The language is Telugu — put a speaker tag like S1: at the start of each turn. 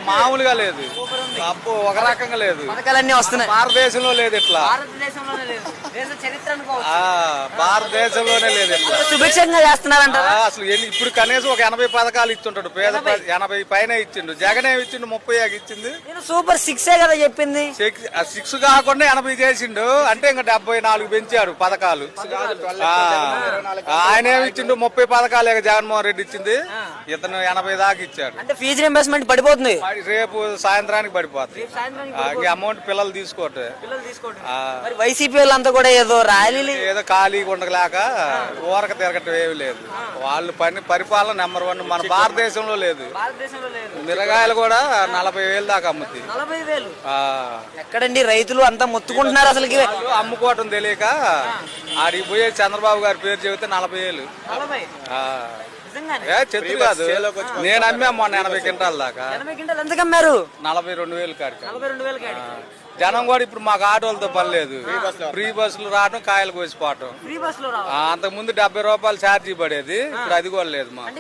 S1: మామూలుగా లేదు, అప్పు ఒక రకంగా లేదు.
S2: పథకాలన్నీ వస్తున్నాయి.
S1: భారతదేశంలో లేదు ఇట్లా,
S2: భారతదేశంలోనే లేదు, దేశ చరిత్ర అనుకోవచ్చు.
S1: భారతదేశంలోనే లేదు ఇట్లా.
S2: సుభిక్షంగా చేస్తున్నారంటారా?
S1: అసలు ఇప్పుడు కనీసం ఒక 80 పథకాలు ఇచ్చుంటాడు. పేద 80 పైన ఇచ్చిండు. జగన్ ఏమి ఇచ్చిండు? 30 ఇచ్చింది.
S2: నేను సూపర్ 6 కదా చెప్పింది.
S1: 6 కాకుండా 80 చేసిండు. అంటే ఇంకా 74 పెంచాడు పథకాలు. ఆయన ఏమి ఇచ్చిండు? 30 పథకాలే జగన్మోహన్ రెడ్డి ఇచ్చింది. ఇతను 80 దాకా ఇచ్చాడు.
S2: అంటే ఫీజు రింబర్స్మెంట్ పడిపోతుంది,
S1: రేపు సాయంత్రానికి పడిపోతుంది. అమౌంట్ పిల్లలు తీసుకోవట్లే.
S2: మరి వైసీపీ వాళ్ళంతా కూడా ఏదో ర్యాలీలు
S1: ఏదో ఖాళీగా ఉండలేక ఊరక తిరగటం ఏమి లేదు. వాళ్ళు పరిపాలన నెంబర్ 1 మన భారతదేశంలో లేదు. మిరగాయలు కూడా 40,000 దాకా అమ్ముతాయి.
S2: 40,000 ఎక్కడండి? రైతులు అంతా మొత్తుకుంటున్నారు. అసలు
S1: అమ్ముకోవటం తెలియక ఆడికి పోయే చంద్రబాబు గారి పేరు చెబితే 40,000. చెట్టు కాదు, నేను అమ్మా మొన్న 80 క్వింటాల దాకా.
S2: ఎంతకు అమ్మారు?
S1: 42,000 కాడికి. జనం కూడా ఇప్పుడు మాకు ఆటోలతో పని లేదు. ఫ్రీ బస్సులు రావడం, కాయలు కోసిపోవటం. అంతకు ముందు 70 రూపాయలు ఛార్జీ పడేది, ఇప్పుడు అది కూడా లేదు మాకు.